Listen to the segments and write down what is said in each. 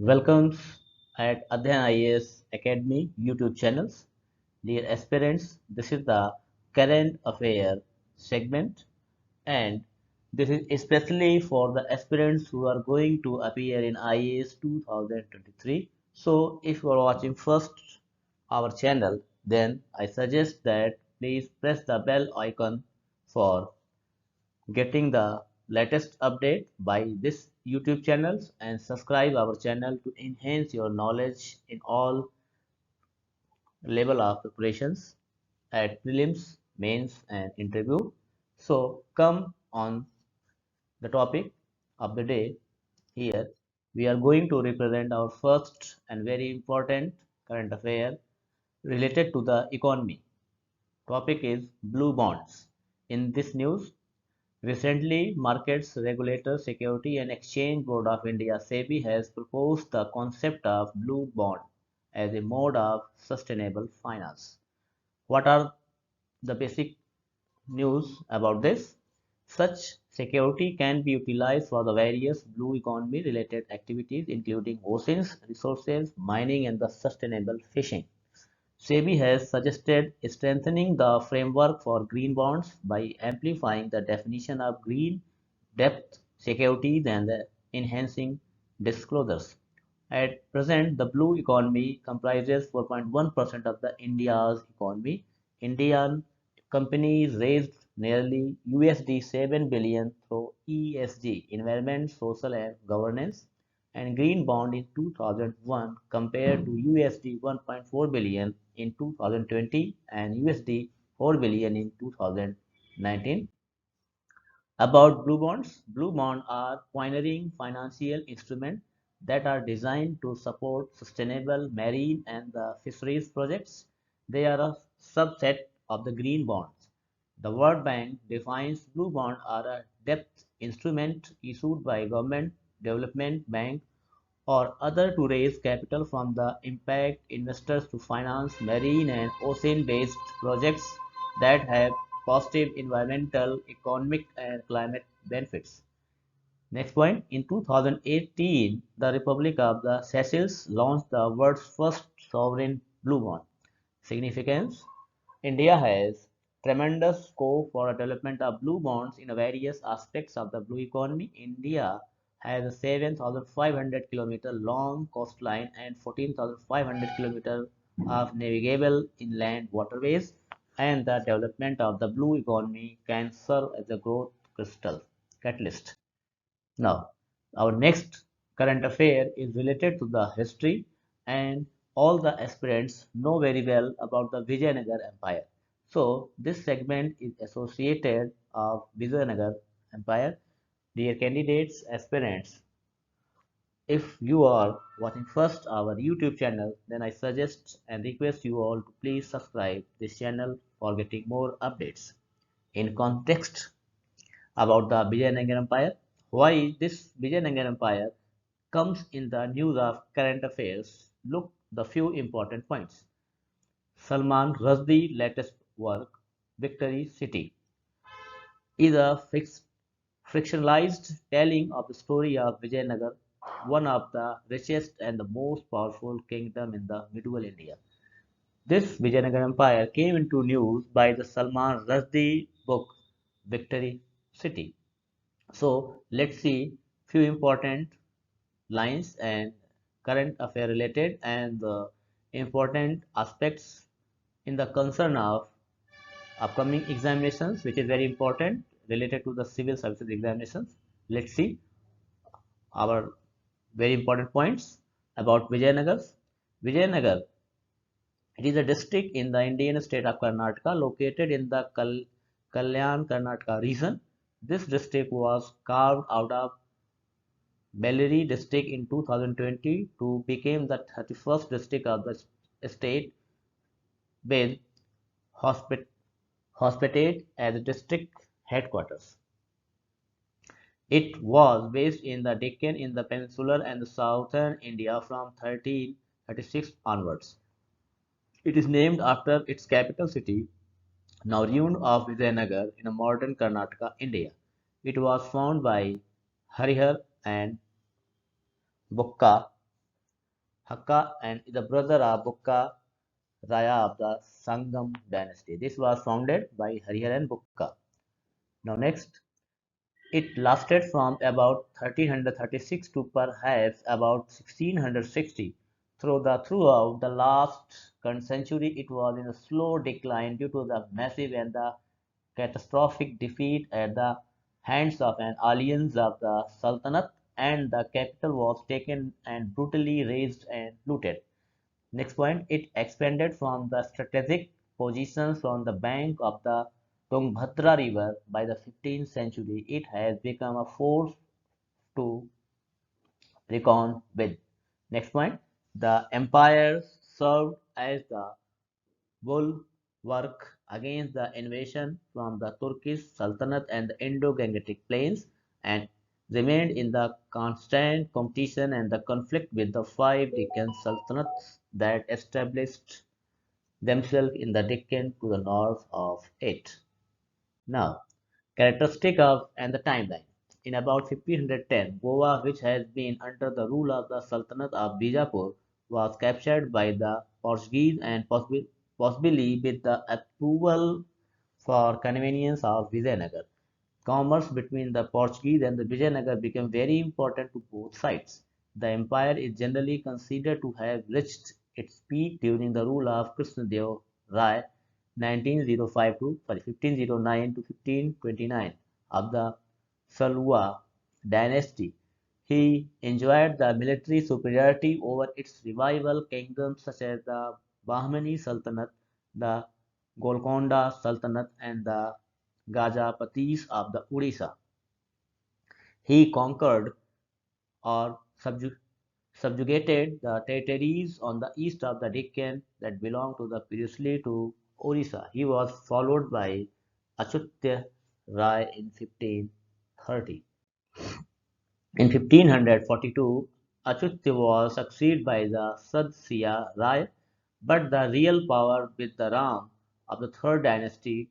Welcomes at Adhyayan IAS Academy YouTube channels. Dear aspirants, this is the current affair segment and this is especially for the aspirants who are going to appear in IAS 2023. So if you are watching first our channel, then I suggest that please press the bell icon for getting the latest update by this YouTube channels and subscribe our channel to enhance your knowledge in all level of preparations at prelims, mains and interview. So come on the topic of the day here. We are going to represent our first and very important current affair related to the economy. Topic is blue bonds. In this news, recently, Markets Regulator Security and Exchange Board of India (SEBI) has proposed the concept of blue bond as a mode of sustainable finance. What are the basic news about this? Such security can be utilized for the various blue economy related activities including oceans, resources, mining and the sustainable fishing. SEBI has suggested strengthening the framework for green bonds by amplifying the definition of green debt securities and enhancing disclosures. At present, the blue economy comprises 4.1% of the India's economy. Indian companies raised nearly USD 7 billion through ESG, environment, social and governance, and green bond in 2001 compared to USD 1.4 billion in 2020 and USD 4 billion in 2019. About blue bonds, blue bonds are pioneering financial instruments that are designed to support sustainable marine and the fisheries projects. They are a subset of the green bonds. The World Bank defines blue bonds are a debt instrument issued by government, development bank, or other to raise capital from the impact investors to finance marine and ocean-based projects that have positive environmental, economic, and climate benefits. Next point, in 2018, the Republic of the Seychelles launched the world's first sovereign blue bond. Significance: India has tremendous scope for development of blue bonds in various aspects of the blue economy. India has a 7,500 kilometer long coastline and 14,500 kilometers of navigable inland waterways, and the development of the blue economy can serve as a growth crystal catalyst. Now, our next current affair is related to the history, and all the aspirants know very well about the Vijayanagar Empire. So, this segment is associated of Vijayanagar Empire. Dear candidates, aspirants, if you are watching first our YouTube channel, then I suggest and request you all to please subscribe this channel for getting more updates. In context, about the Vijayanagar Empire. Why this Vijayanagar Empire comes in the news of current affairs? Look the few important points. Salman Rushdie's latest work, Victory City, is a fictionalized telling of the story of Vijayanagar, one of the richest and the most powerful kingdom in the medieval India. This Vijayanagar Empire came into news by the Salman Rushdie book, Victory City. So let's see few important lines and current affair related and the important aspects in the concern of upcoming examinations, which is very important related to the civil services examinations. Let's see our very important points about Vijayanagar. Vijayanagar, it is a district in the Indian state of Karnataka located in the Kalyan Karnataka region. This district was carved out of Bellary district in 2020 to become the 31st district of the state with hospit hospitate as the district headquarters. It was based in the Deccan in the peninsular and the southern India from 1336 onwards. It is named after its capital city, now ruined of Vijayanagar in a modern Karnataka, India. It was founded by Harihar and Bukka Hakka and the brother of Bukka Raya of the Sangam dynasty. This was founded by Hariharan Bukka. Now next, it lasted from about 1336 to perhaps about 1660. Throughout the last century, it was in a slow decline due to the massive and the catastrophic defeat at the hands of an alliance of the Sultanate, and the capital was taken and brutally razed and looted. Next point, it expanded from the strategic positions on the bank of the Tungbhadra River. By the 15th century, it has become a force to reckon with. Next point, the empire served as the bulwark against the invasion from the Turkish Sultanate and the Indo-Gangetic plains, and remained in the constant competition and the conflict with the five Deccan sultanates that established themselves in the Deccan to the north of it. Now, characteristic of and the timeline. In about 1510, Goa, which has been under the rule of the Sultanate of Bijapur, was captured by the Portuguese and possibly with the approval for convenience of Vijayanagar. Commerce between the Portuguese and the Vijayanagar became very important to both sides. The empire is generally considered to have reached its peak during the rule of Krishnadev Rai 1905 to 1509 to 1529 of the Salwa dynasty. He enjoyed the military superiority over its rival kingdoms such as the Bahmani Sultanate, the Golconda Sultanate, and the Gajapatis of the Odisha. He conquered or subjugated the territories on the east of the Deccan that belonged to the previously to Orissa. He was followed by Achutya Rai in 1530. In 1542, Achutya was succeeded by the Sadsiya Rai, but the real power with the Ram of the third dynasty,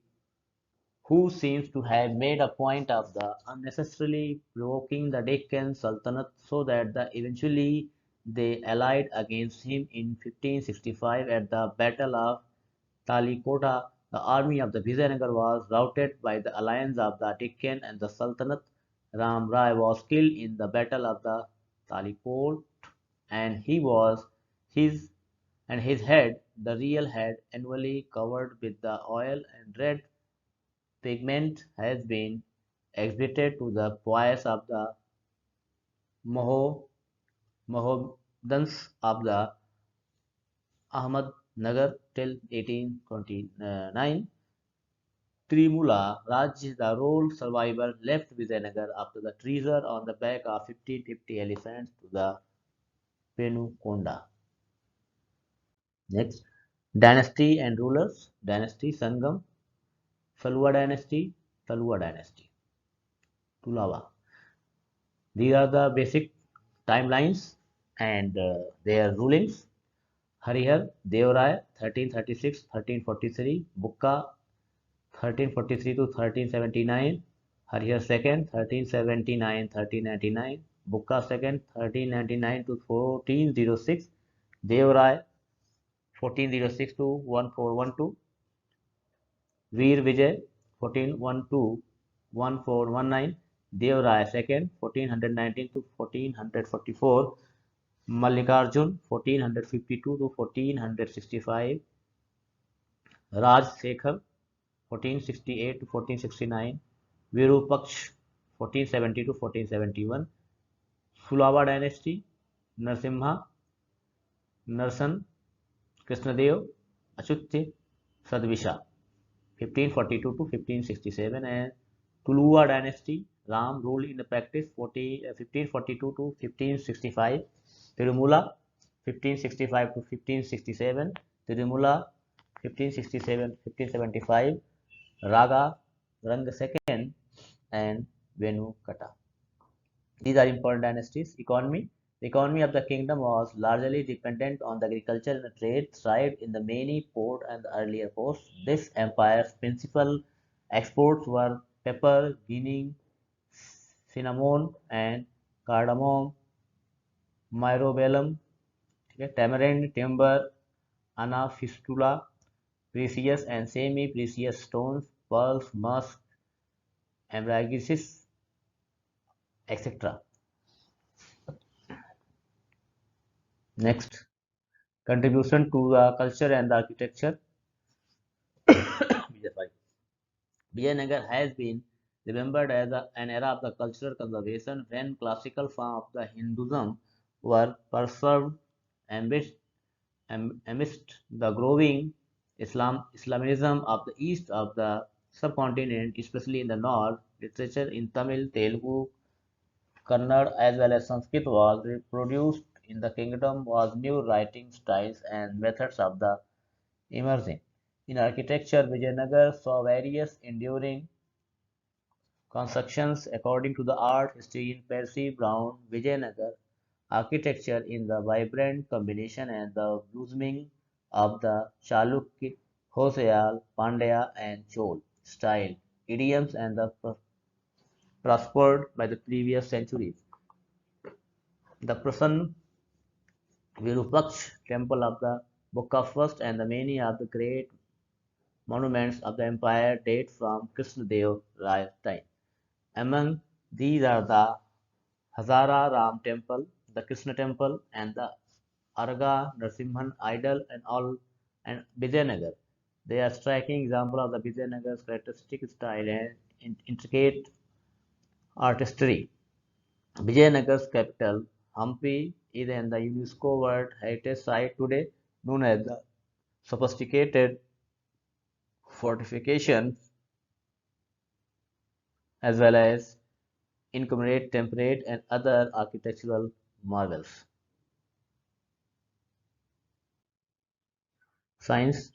who seems to have made a point of the unnecessarily provoking the Deccan Sultanate so that eventually they allied against him in 1565 at the Battle of Talikota. The army of the Vijayanagar was routed by the alliance of the Deccan and the Sultanate. Ram Rai was killed in the Battle of the Talikot, and he was his his head, the real head, annually covered with the oil and red pigment, has been exhibited to the poets of the Moho Mohammedans of the Ahmednagar till 1829. Trimula Raj, the role survivor, left Vijayanagar after the treasure on the back of 1550 elephants to the Penukonda. Next, dynasty and rulers. Dynasty Sangam, Salwa dynasty, Talua dynasty, Tulawa. These are the basic timelines and their rulings. Harihar Deorai 1336-1343, Bukka 1343 to 1379, Harihar II 1379-1399, Bukka II 1399 to 1406, Deorai 1406 to 1412, Veer Vijay 1412-1419, Dev Rai II 1419 to 1444, Mallikarjun 1452 to 1465, Raj Sekhar 1468 to 1469, Virupaksh 1470 to 1471, Sulava dynasty, Narsimha, Narsan, Krishnadev, Achutya, Sadvisha 1542 to 1567, and Tuluva dynasty, Ram ruled in the practice 1542 to 1565, Tirumula 1565 to 1567, Tirumula 1567-1575, Raga Rang II, and Venukata. These are important dynasties. Economy. The economy of the kingdom was largely dependent on the agriculture and the trade, thrived in the many port and the earlier posts. This empire's principal exports were pepper, guinea, cinnamon, and cardamom, myrobalan, Okay, tamarind, timber, anafistula, precious and semi-precious stones, pearls, musk, ambergris, etc. Next, contribution to the culture and the architecture. Vijayanagar has been remembered as an era of the cultural conservation when classical forms of the Hinduism were preserved amidst, amidst the growing Islamism of the east of the subcontinent, especially in the north. Literature in Tamil, Telugu, Kannada, as well as Sanskrit was reproduced in the kingdom was new writing styles and methods of the emerging. In architecture, Vijayanagar saw various enduring constructions according to the art history in Percy Brown Vijayanagar architecture in the vibrant combination and the blossoming of the Chalukya, Hoysala, Pandya and Chol style idioms and the prospered by the previous centuries. The Prasanna Virupaksh temple of the Book of First and the many of the great monuments of the empire date from Krishnadev Rai's time. Among these are the Hazara Ram temple, the Krishna temple, and the Arga Narasimhan idol and all and Vijayanagar. They are striking example of the Vijayanagar's characteristic style and intricate artistry. Vijayanagar's capital, Hampi, is in the UNESCO World Heritage Site today, known as the sophisticated fortifications as well as incommemorate temperate and other architectural marvels. Science.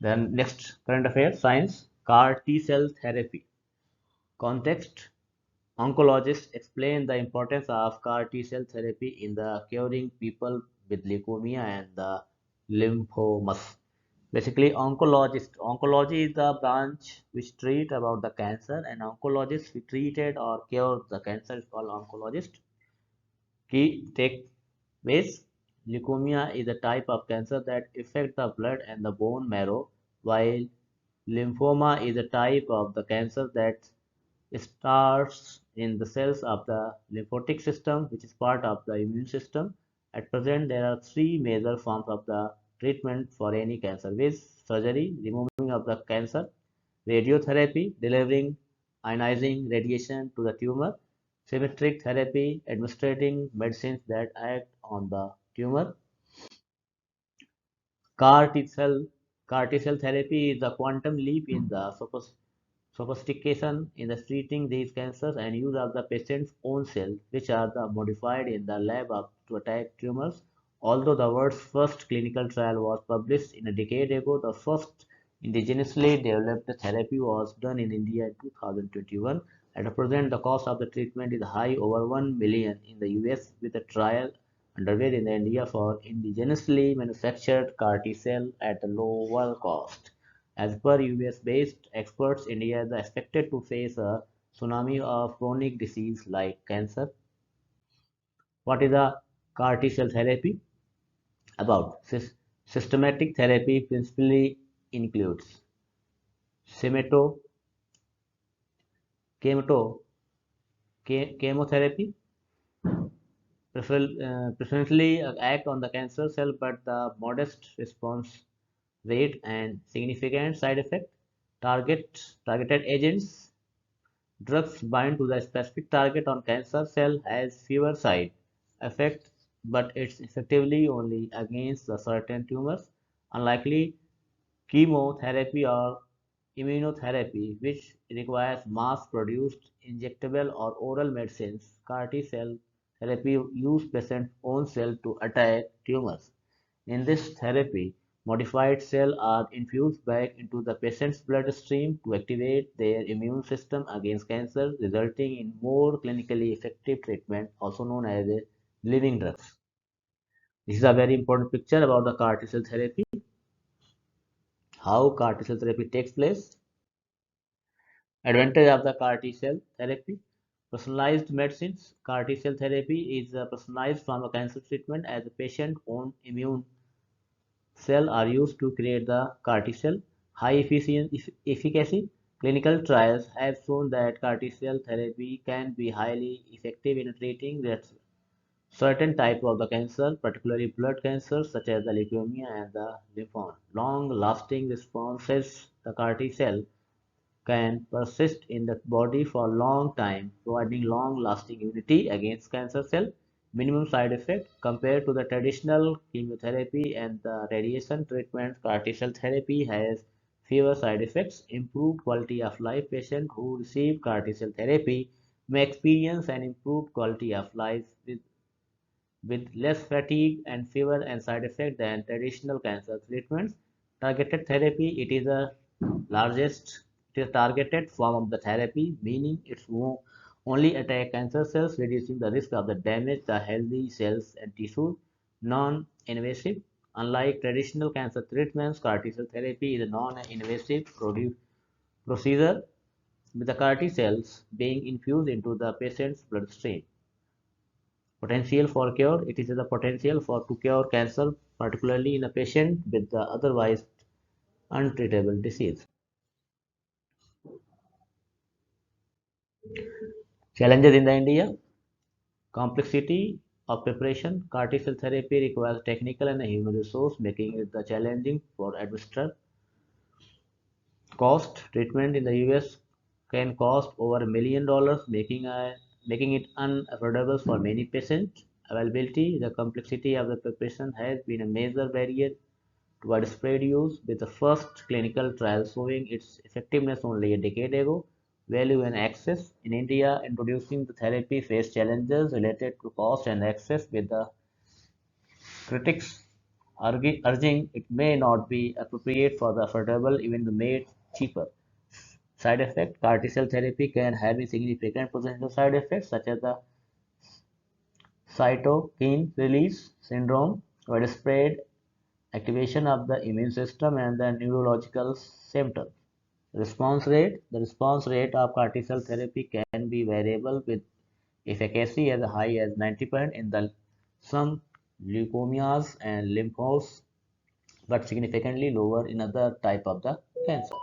Then next current affairs, science, CAR T-cell therapy. Context, oncologists explain the importance of CAR T-cell therapy in the curing people with leukemia and the lymphomas. Basically, oncology is the branch which treat about the cancer, and oncologists who treated or cure the cancer is called oncologist. Key takeaways: leukemia is a type of cancer that affects the blood and the bone marrow, while lymphoma is a type of the cancer that starts in the cells of the lymphatic system, which is part of the immune system. At present, there are three major forms of the treatment for any cancer: with surgery, removing of the cancer; radiotherapy, delivering ionizing radiation to the tumor; symmetric therapy, administering medicines that act on the tumor. CAR T-cell CAR T-cell therapy is a quantum leap in the sophistication in the treating these cancers and use of the patient's own cells, which are modified in the lab to attack tumors. Although the world's first clinical trial was published in a decade ago, the first indigenously developed therapy was done in India in 2021. At present, the cost of the treatment is high, over 1 million in the US, with a trial underway in India for indigenously manufactured CAR T-cell at a lower cost. As per US-based experts, India is expected to face a tsunami of chronic disease like cancer. What is a CAR T-cell therapy? About systematic therapy principally includes chemato, chemato, chemotherapy, preferentially act on the cancer cell, but the modest response rate and significant side effect. Targeted agents. Drugs bind to the specific target on cancer cell has fewer side effects, but it's effectively only against the certain tumors, unlikely chemotherapy or immunotherapy, which requires mass-produced injectable or oral medicines. CAR T-cell therapy use patient's own cell to attack tumors. In this therapy, modified cells are infused back into the patient's bloodstream to activate their immune system against cancer, resulting in more clinically effective treatment, also known as a living drugs. This is a very important picture about the CAR T-cell therapy, how CAR T-cell therapy takes place. Advantage of the CAR T-cell therapy. Personalized medicines. CAR T cell therapy is a personalized form of cancer treatment as the patient's own immune cells are used to create the CAR T cell. High efficacy. Clinical trials have shown that CAR T cell therapy can be highly effective in treating certain types of the cancer, particularly blood cancers such as the leukemia and the lymphoma. Long-lasting responses. The CAR T cell can persist in the body for a long time, providing long-lasting immunity against cancer cell. Minimum side effect compared to the traditional chemotherapy and the radiation treatment. CAR T-cell therapy has fewer side effects, improved quality of life. Patients who receive CAR T-cell therapy may experience an improved quality of life with less fatigue and fewer and side effects than traditional cancer treatments. Targeted therapy, it is targeted form of the therapy, meaning only attack cancer cells, reducing the risk of the damage the healthy cells and tissues. Non-invasive, unlike traditional cancer treatments, CAR T-cell therapy is a non-invasive procedure with the CAR T cells being infused into the patient's bloodstream. Potential for cure, it is the potential for to cure cancer, particularly in a patient with the otherwise untreatable disease. Challenges in the India, complexity of preparation. CAR T cell therapy requires technical and human resource, making it the challenging for administer. Cost, treatment in the US can cost over $1 million, making it unaffordable for many patients. Availability, the complexity of the preparation has been a major barrier to widespread use, with the first clinical trial showing its effectiveness only a decade ago. Value and access. In India, introducing the therapy faced challenges related to cost and access, with the critics urging it may not be appropriate for the affordable, even made cheaper. Side effect. CAR T-cell therapy can have a significant potential side effects such as the cytokine release syndrome, widespread activation of the immune system, and the neurological symptoms. Response rate. The response rate of CAR T-cell therapy can be variable, with efficacy as high as 90% in the some leukemias and lymphomas, but significantly lower in other type of the cancer.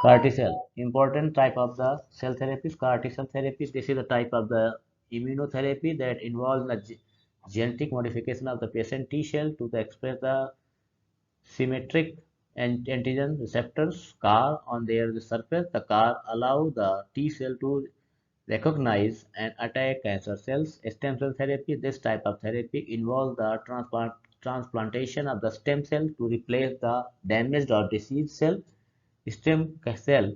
CAR T-cell, important type of the cell therapies. CAR T-cell therapy. This is a type of the immunotherapy that involves the genetic modification of the patient T cell to express the symmetric antigen receptors CAR on their surface. The CAR allow the T cell to recognize and attack cancer cells. Stem cell therapy. This type of therapy involves the transplantation of the stem cell to replace the damaged or diseased cell. Stem cell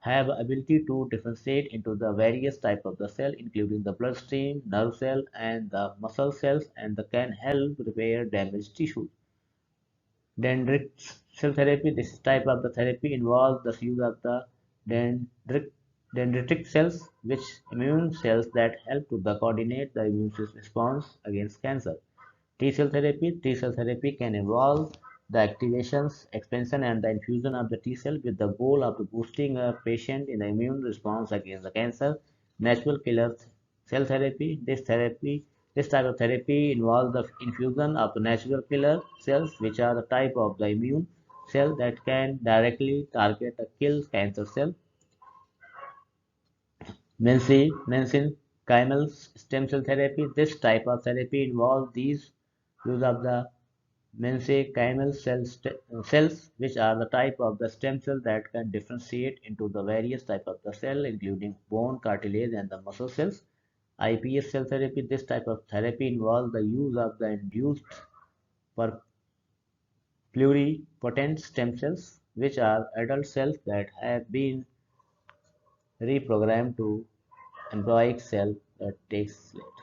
have ability to differentiate into the various types of the cell, including the bloodstream, nerve cell, and the muscle cells, and can help repair damaged tissue. Dendritic cell therapy. This type of the therapy involves the use of the dendritic, dendritic cells, which immune cells that help to coordinate the immune system response against cancer. T cell therapy. T cell therapy can involve the activations, expansion, and the infusion of the T cell with the goal of boosting a patient in the immune response against the cancer. Natural killer cell therapy. This type of therapy involves the infusion of the natural killer cells, which are the type of the immune cell that can directly target a kill cancer cell. Mesenchymal stem cell therapy. This type of therapy involves these use of the mesenchymal cells, which are the type of the stem cell that can differentiate into the various type of the cell, including bone, cartilage, and the muscle cells. iPS cell therapy. This type of therapy involves the use of the induced pluripotent stem cells, which are adult cells that have been reprogrammed to embryonic cell that takes place.